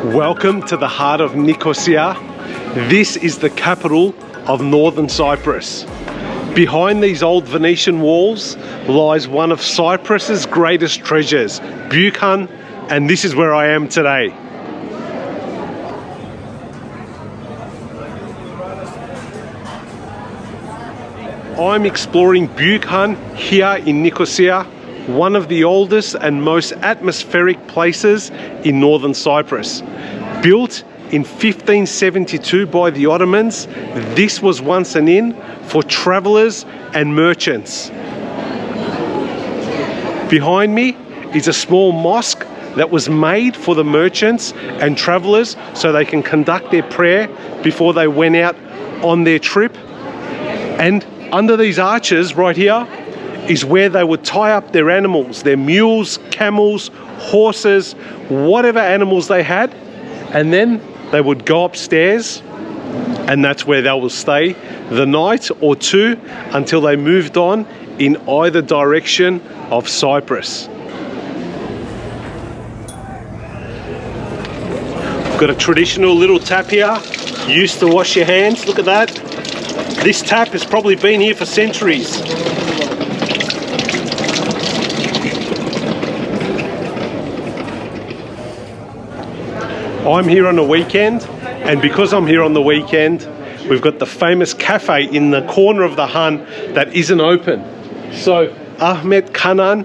Welcome to the heart of Nicosia. This is the capital of Northern Cyprus. Behind these old Venetian walls lies one of Cyprus's greatest treasures, Büyük Han, and this is where I am today. I'm exploring Büyük Han here in Nicosia, one of the oldest and most atmospheric places in Northern Cyprus. Built in 1572 by the Ottomans, this was once an inn for travelers and merchants. Behind me is a small mosque that was made for the merchants and travelers so they can conduct their prayer before they went out on their trip. And under these arches right here is where they would tie up their animals, their mules, camels, horses, whatever animals they had, and then they would go upstairs, and that's where they will stay the night or two until they moved on in either direction of Cyprus. We've got a traditional little tap here, used to wash your hands. Look at that. This tap has probably been here for centuries. I'm here on the weekend, and because I'm here on the weekend, we've got the famous cafe in the corner of the Han that isn't open. So Ahmet Kanan,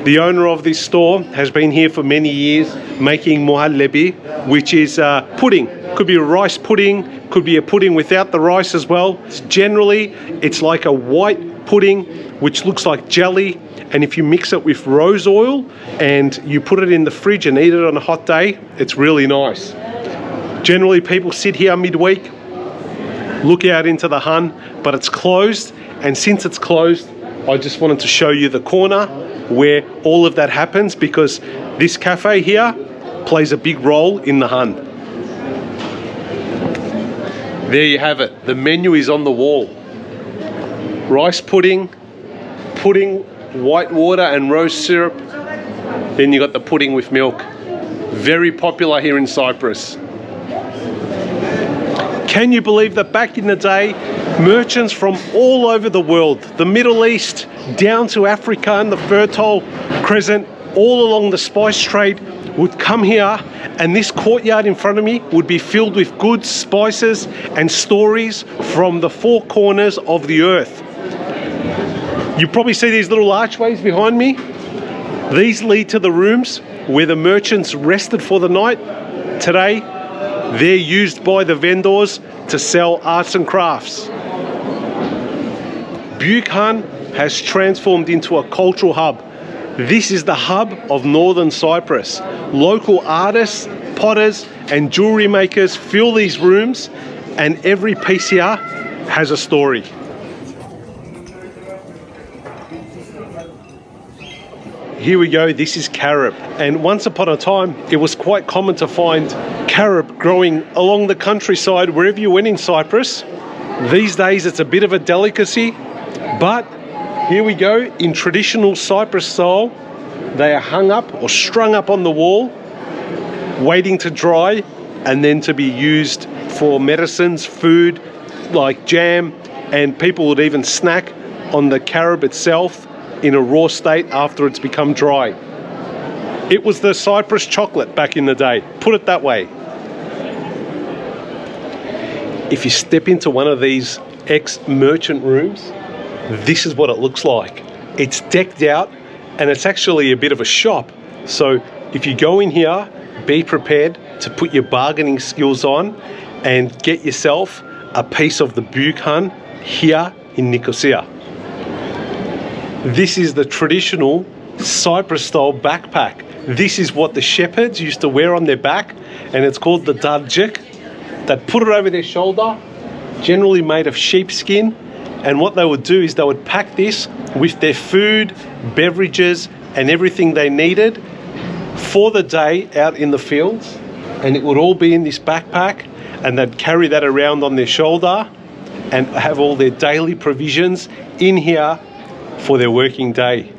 the owner of this store, has been here for many years making muhallebi, which is pudding. Could be a rice pudding, could be a pudding without the rice as well. Generally, it's like a white pudding which looks like jelly, and if you mix it with rose oil and you put it in the fridge and eat it on a hot day, it's really nice. Generally, people sit here midweek, look out into the Han, but it's closed, and since it's closed, I just wanted to show you the corner where all of that happens, because this cafe here plays a big role in the Han. There you have it. The menu is on the wall. Rice pudding, white water and rose syrup. Then you got the pudding with milk. Very popular here in Cyprus. Can you believe that back in the day, merchants from all over the world, the Middle East, down to Africa and the Fertile Crescent, all along the spice trade, would come here, and this courtyard in front of me would be filled with goods, spices and stories from the four corners of the earth. You probably see these little archways behind me. These lead to the rooms where the merchants rested for the night. Today, they're used by the vendors to sell arts and crafts. Büyük Han has transformed into a cultural hub. This is the hub of Northern Cyprus. Local artists, potters and jewelry makers fill these rooms, and every piece here has a story. Here we go, this is carob. And once upon a time, it was quite common to find carob growing along the countryside wherever you went in Cyprus. These days, it's a bit of a delicacy, but here we go, in traditional Cyprus style, they are hung up or strung up on the wall, waiting to dry and then to be used for medicines, food, like jam, and people would even snack on the carob itself in a raw state after it's become dry. It was the Cyprus chocolate back in the day, put it that way. If you step into one of these ex-merchant rooms, this is what it looks like. It's decked out, and it's actually a bit of a shop. So if you go in here, be prepared to put your bargaining skills on and get yourself a piece of the Büyük Han here in Nicosia. This is the traditional Cyprus-style backpack. This is what the shepherds used to wear on their back, and it's called the darcık. They'd put it over their shoulder, generally made of sheepskin, and what they would do is they would pack this with their food, beverages, and everything they needed for the day out in the fields, and it would all be in this backpack, and they'd carry that around on their shoulder. and have all their daily provisions in here for their working day.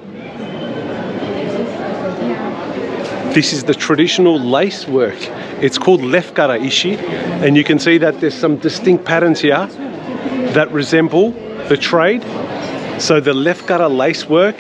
This is the traditional lace work. It's called Lefkara ishi, and you can see that there's some distinct patterns here that resemble the trade. So the Lefkara lace work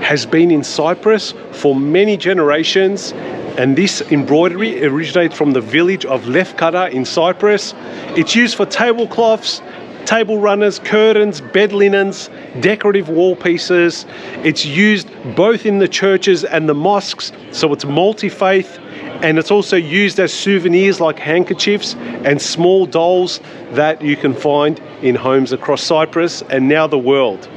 has been in Cyprus for many generations, and this embroidery originates from the village of Lefkara in Cyprus. It's used for tablecloths, table runners, curtains, bed linens, decorative wall pieces. It's used both in the churches and the mosques, so it's multi-faith, and it's also used as souvenirs like handkerchiefs and small dolls that you can find in homes across Cyprus and now the world.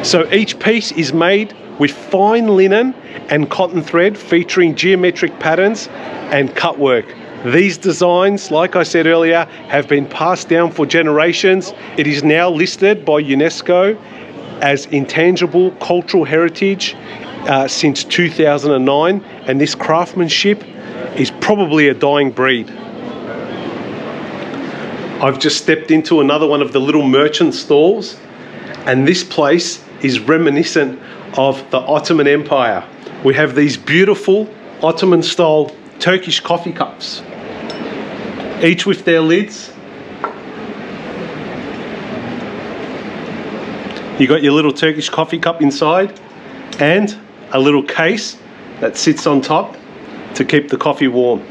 So each piece is made with fine linen and cotton thread featuring geometric patterns and cut work. These designs, like I said earlier, have been passed down for generations. It is now listed by UNESCO as intangible cultural heritage since 2009, and this craftsmanship is probably a dying breed. I've just stepped into another one of the little merchant stalls, and this place is reminiscent of the Ottoman Empire. We have these beautiful Ottoman style Turkish coffee cups, each with their lids. You got your little Turkish coffee cup inside and a little case that sits on top to keep the coffee warm.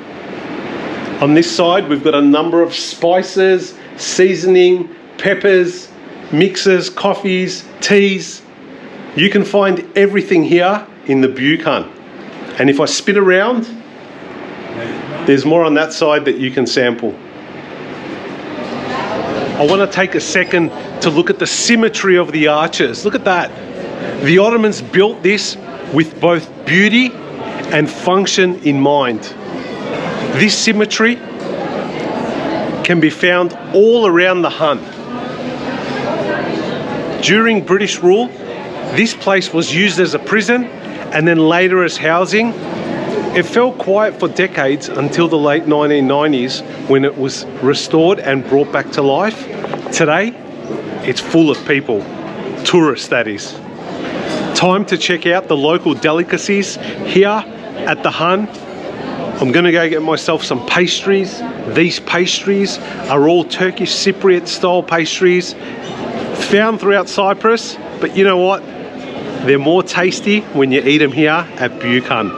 On this side we've got a number of spices, seasoning, peppers, mixes, coffees, teas. You can find everything here in the Büyük Han. And if I spin around, there's more on that side that you can sample. I want to take a second to look at the symmetry of the arches. Look at that. The Ottomans built this with both beauty and function in mind. This symmetry can be found all around the Han. During British rule, this place was used as a prison and then later as housing. It fell quiet for decades until the late 1990s when it was restored and brought back to life. Today, it's full of people, tourists that is. Time to check out the local delicacies here at the Han. I'm gonna go get myself some pastries. These pastries are all Turkish Cypriot style pastries found throughout Cyprus, but you know what? They're more tasty when you eat them here at Büyük Han.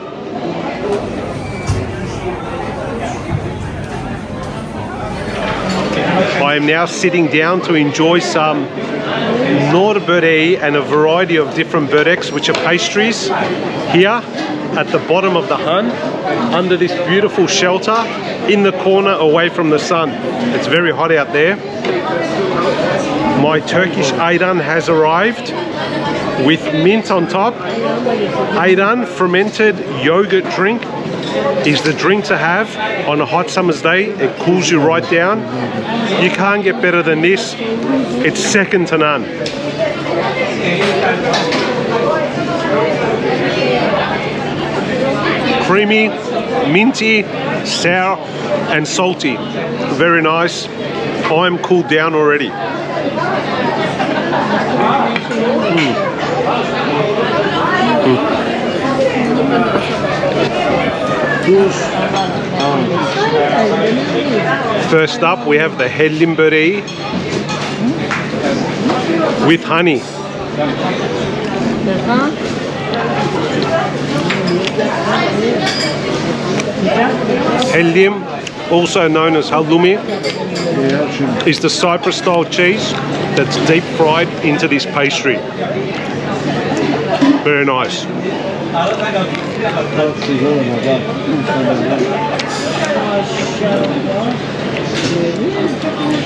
I am now sitting down to enjoy some börek and a variety of different böreks, which are pastries, here at the bottom of the Han, under this beautiful shelter, in the corner away from the sun. It's very hot out there. My Turkish ayran has arrived with mint on top. Ayran, fermented yogurt drink, is the drink to have on a hot summer's day. It cools you right down. You can't get better than this. It's second to none. Creamy, minty, sour and salty. Very nice. I'm cooled down already. First up, we have the hellim böreği with honey. Hellim, also known as halloumi, is the Cyprus-style cheese that's deep fried into this pastry. Very nice.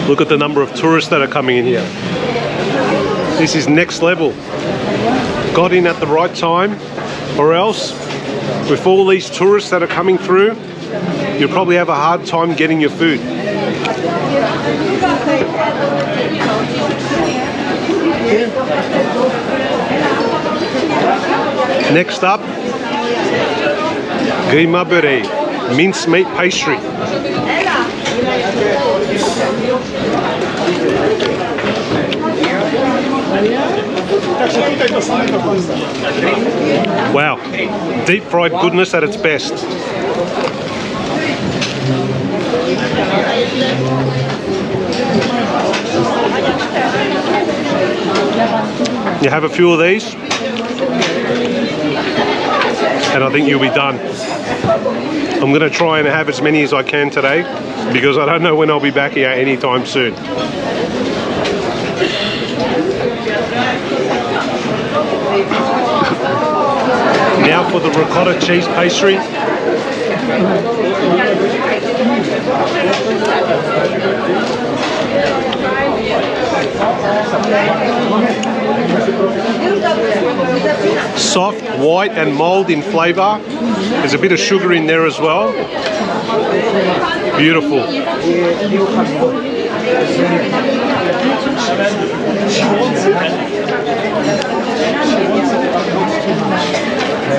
Look at the number of tourists that are coming in here. This is next level. Got in at the right time, or else with all these tourists that are coming through, you'll probably have a hard time getting your food. Next up, kıyma böreği, mincemeat pastry. Wow, deep fried goodness at its best. You have a few of these, and I think you'll be done. I'm going to try and have as many as I can today, because I don't know when I'll be back here anytime soon. Now for the ricotta cheese pastry. Soft, white and mold in flavour. There's a bit of sugar in there as well. Beautiful.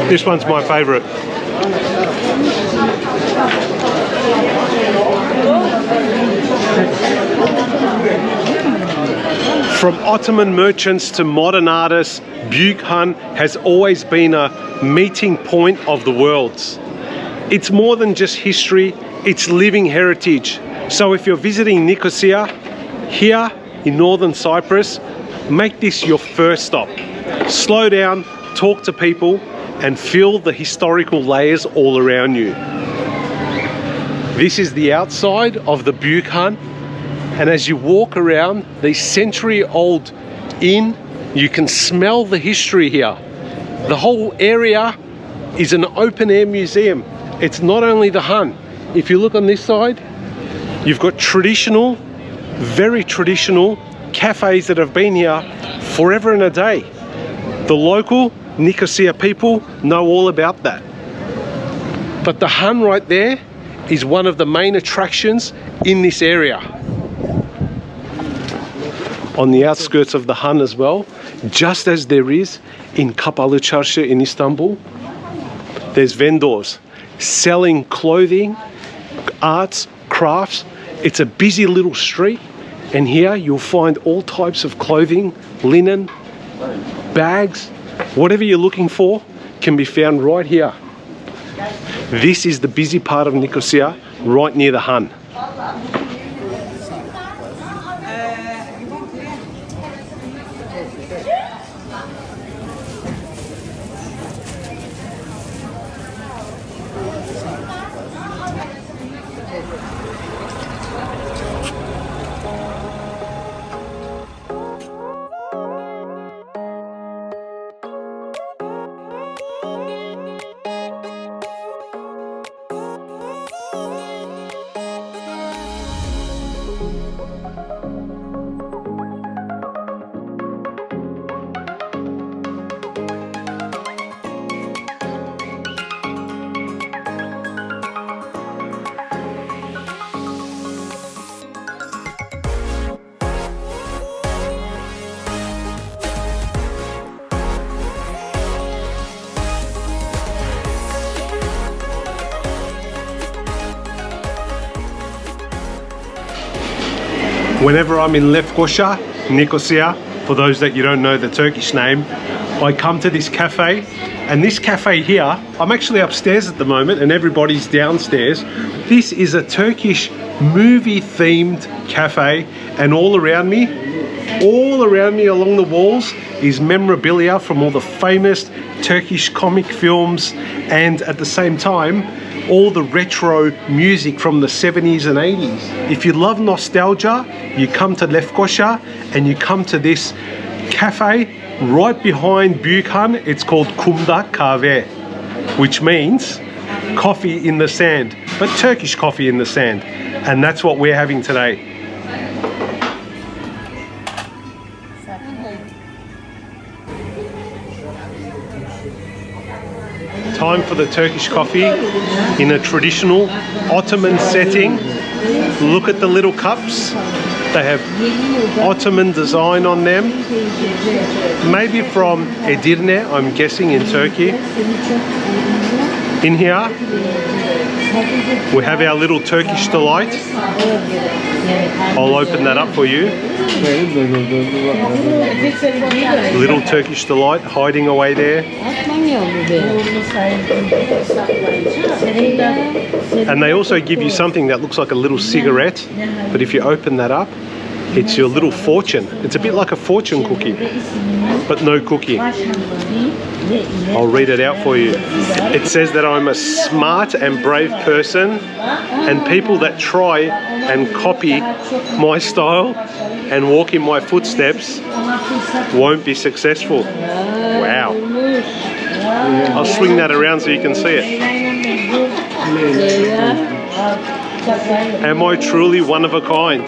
This one's my favourite. From Ottoman merchants to modern artists, Büyük Han has always been a meeting point of the worlds. It's more than just history, it's living heritage. So if you're visiting Nicosia, here in Northern Cyprus, make this your first stop. Slow down, talk to people, and feel the historical layers all around you. This is the outside of the Büyük Han, and as you walk around the century-old inn, you can smell the history here. The whole area is an open-air museum. It's not only the Han. If you look on this side, you've got traditional, very traditional cafes that have been here forever and a day. The local Nicosia people know all about that. But the Han right there is one of the main attractions in this area. On the outskirts of the Han as well, just as there is in Kapalı Çarşı in Istanbul, there's vendors selling clothing, arts, crafts. It's a busy little street, and here you'll find all types of clothing, linen, bags, whatever you're looking for can be found right here. This is the busy part of Nicosia, right near the Han. Whenever I'm in Lefkara, Nicosia, for those that you don't know the Turkish name, I come to this cafe, and this cafe here, I'm actually upstairs at the moment and everybody's downstairs. This is a Turkish movie themed cafe, and all around me along the walls is memorabilia from all the famous Turkish comic films, and at the same time all the retro music from the 70s and 80s. If you love nostalgia, you come to Lefkara and you come to this cafe right behind Büyük Han. It's called Kumda Kahve, which means coffee in the sand, but Turkish coffee in the sand. And that's what we're having today. Time for the Turkish coffee in a traditional Ottoman setting. Look at the little cups. They have Ottoman design on them. Maybe from Edirne, I'm guessing, in Turkey. In here, We have our little Turkish delight. I'll open that up for you. Little Turkish delight hiding away there. And they also give you something that looks like a little cigarette, but if you open that up, it's your little fortune. It's a bit like a fortune cookie, but no cookie. I'll read it out for you. It says that I'm a smart and brave person, and people that try and copy my style and walk in my footsteps won't be successful. Wow. I'll swing that around so you can see it. Am I truly one of a kind?